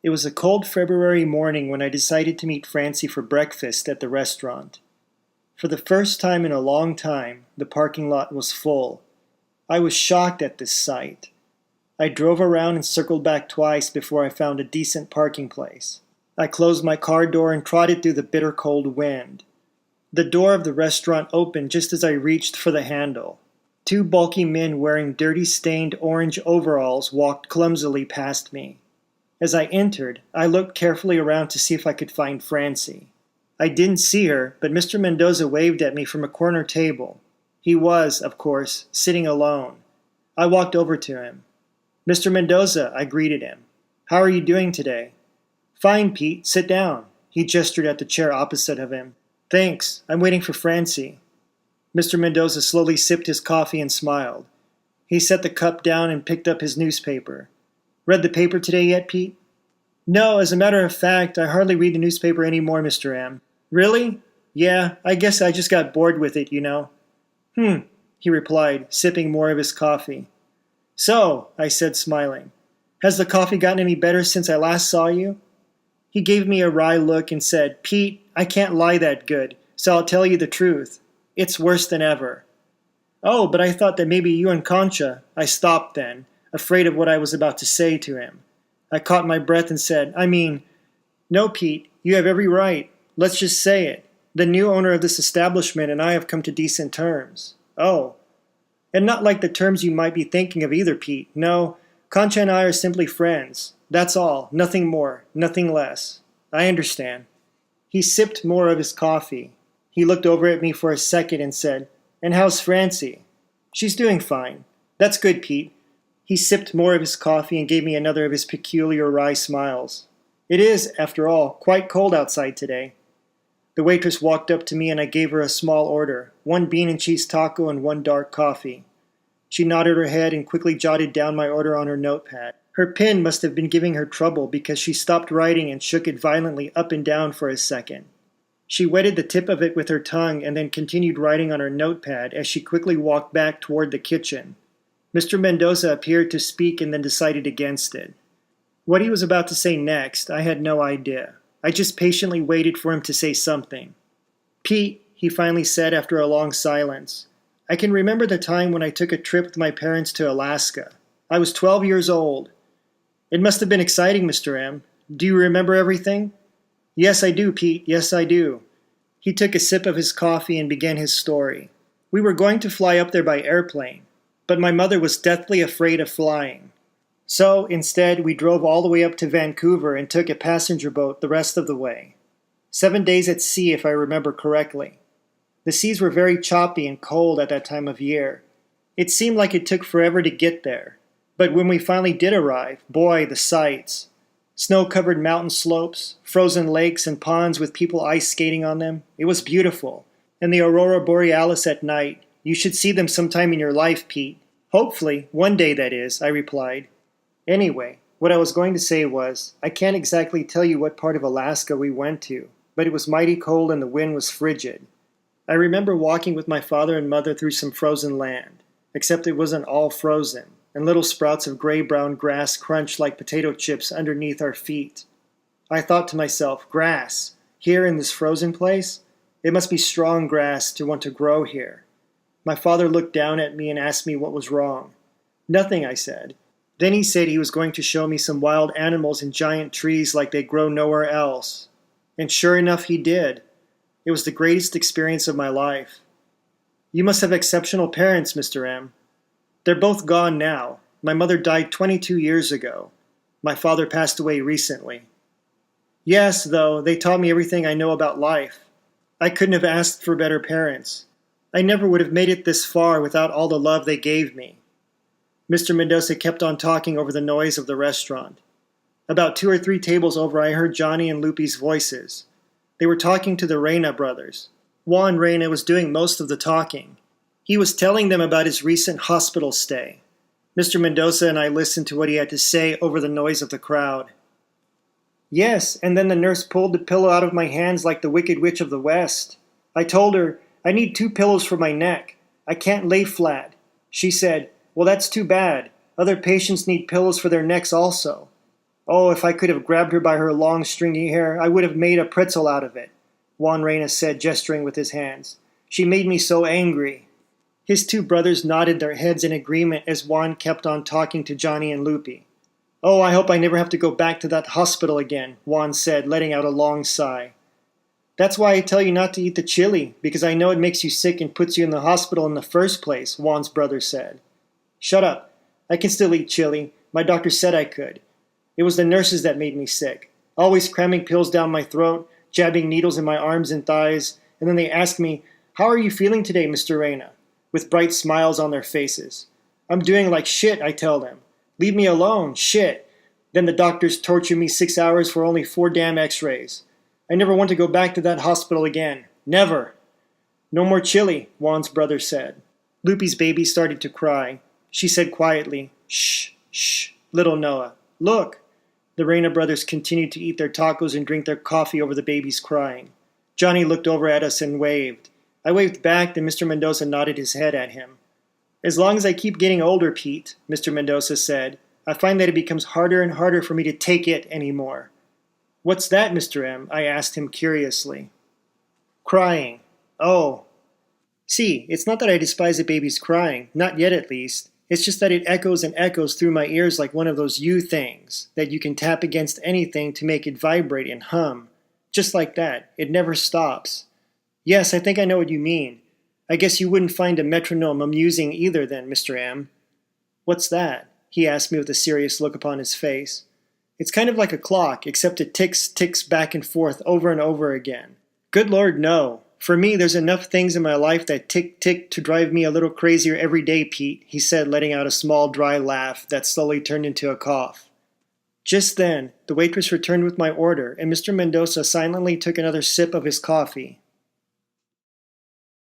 It was a cold February morning when I decided to meet Francie for breakfast at the restaurant. For the first time in a long time, the parking lot was full. I was shocked at this sight. I drove around and circled back twice before I found a decent parking place. I closed my car door and trotted through the bitter cold wind. The door of the restaurant opened just as I reached for the handle. Two bulky men wearing dirty stained orange overalls walked clumsily past me. As I entered, I looked carefully around to see if I could find Francie. I didn't see her, but Mr. Mendoza waved at me from a corner table. He was, of course, sitting alone. I walked over to him. "Mr. Mendoza," I greeted him. "How are you doing today?" "Fine, Pete. Sit down." He gestured at the chair opposite of him. "Thanks. I'm waiting for Francie." Mr. Mendoza slowly sipped his coffee and smiled. He set the cup down and picked up his newspaper. "Read the paper today yet, Pete?" "No, as a matter of fact, I hardly read the newspaper anymore, Mr. M." "Really?" "Yeah, I guess I just got bored with it, you know." He replied, sipping more of his coffee. "So," I said, smiling, "has the coffee gotten any better since I last saw you?" He gave me a wry look and said, "Pete, I can't lie that good, so I'll tell you the truth. It's worse than ever." "Oh, but I thought that maybe you and Concha—" I stopped then, afraid of what I was about to say to him. I caught my breath and said, "No, Pete, you have every right. Let's just say it. The new owner of this establishment and I have come to decent terms." "Oh. And not like the terms you might be thinking of either, Pete. No, Concha and I are simply friends. That's all. Nothing more. Nothing less." "I understand." He sipped more of his coffee. He looked over at me for a second and said, "And how's Francie?" "She's doing fine." "That's good, Pete." He sipped more of his coffee and gave me another of his peculiar wry smiles. "It is, after all, quite cold outside today." The waitress walked up to me and I gave her a small order, 1 bean and cheese taco and 1 dark coffee. She nodded her head and quickly jotted down my order on her notepad. Her pen must have been giving her trouble because she stopped writing and shook it violently up and down for a second. She wetted the tip of it with her tongue and then continued writing on her notepad as she quickly walked back toward the kitchen. Mr. Mendoza appeared to speak and then decided against it. What he was about to say next, I had no idea. I just patiently waited for him to say something. "Pete," he finally said after a long silence, "I can remember the time when I took a trip with my parents to Alaska. I was 12 years old. It must have been exciting, Mr. M. Do you remember everything?" "Yes, I do, Pete. Yes, I do." He took a sip of his coffee and began his story. "We were going to fly up there by airplane, but my mother was deathly afraid of flying. So, instead, we drove all the way up to Vancouver and took a passenger boat the rest of the way. 7 days at sea, if I remember correctly. The seas were very choppy and cold at that time of year. It seemed like it took forever to get there. But when we finally did arrive, boy, the sights. Snow-covered mountain slopes, frozen lakes and ponds with people ice skating on them. It was beautiful. And the aurora borealis at night. You should see them sometime in your life, Pete." "Hopefully, one day that is," I replied. Anyway, what I was going to say was, I can't exactly tell you what part of Alaska we went to, but it was mighty cold and the wind was frigid. I remember walking with my father and mother through some frozen land, except it wasn't all frozen, and little sprouts of gray-brown grass crunched like potato chips underneath our feet. I thought to myself, grass, here in this frozen place? It must be strong grass to want to grow here. My father looked down at me and asked me what was wrong. "Nothing," I said. Then he said he was going to show me some wild animals and giant trees like they grow nowhere else. And sure enough, he did. It was the greatest experience of my life. "You must have exceptional parents, Mr. M." "They're both gone now. My mother died 22 years ago. My father passed away recently." "Yes, though, they taught me everything I know about life. I couldn't have asked for better parents. I never would have made it this far without all the love they gave me." Mr. Mendoza kept on talking over the noise of the restaurant. About 2 or 3 tables over I heard Johnny and Lupe's voices. They were talking to the Reyna brothers. Juan Reyna was doing most of the talking. He was telling them about his recent hospital stay. Mr. Mendoza and I listened to what he had to say over the noise of the crowd. "Yes, and then the nurse pulled the pillow out of my hands like the Wicked Witch of the West. I told her, 'I need 2 pillows for my neck. I can't lay flat.' She said, 'Well, that's too bad. Other patients need pillows for their necks also.' Oh, if I could have grabbed her by her long stringy hair, I would have made a pretzel out of it, Juan Reyna said, gesturing with his hands. She made me so angry. His two brothers nodded their heads in agreement as Juan kept on talking to Johnny and Lupe. Oh, I hope I never have to go back to that hospital again, Juan said, letting out a long sigh. That's why I tell you not to eat the chili, because I know it makes you sick and puts you in the hospital in the first place, Juan's brother said. Shut up. I can still eat chili. My doctor said I could. It was the nurses that made me sick. Always cramming pills down my throat, jabbing needles in my arms and thighs, and then they asked me, "How are you feeling today, Mr. Reyna?" with bright smiles on their faces. I'm doing like shit, I tell them. Leave me alone, shit. Then the doctors torture me 6 hours for only 4 damn x-rays. I never want to go back to that hospital again. Never. No more chili, Juan's brother said. Lupe's baby started to cry. She said quietly, "Shh, shh, little Noah. Look." The Reyna brothers continued to eat their tacos and drink their coffee over the baby's crying. Johnny looked over at us and waved. I waved back, and Mr. Mendoza nodded his head at him. As long as I keep getting older, Pete, Mr. Mendoza said, I find that it becomes harder and harder for me to take it anymore. What's that, Mr. M? I asked him curiously. Crying. Oh. See, it's not that I despise a baby's crying, not yet at least. It's just that it echoes and echoes through my ears like one of those U things that you can tap against anything to make it vibrate and hum. Just like that. It never stops. Yes, I think I know what you mean. I guess you wouldn't find a metronome amusing either then, Mr. M. What's that? He asked me with a serious look upon his face. It's kind of like a clock, except it ticks back and forth over and over again. Good Lord, no. For me, there's enough things in my life that tick to drive me a little crazier every day, Pete, he said, letting out a small dry laugh that slowly turned into a cough. Just then, the waitress returned with my order, and Mr. Mendoza silently took another sip of his coffee.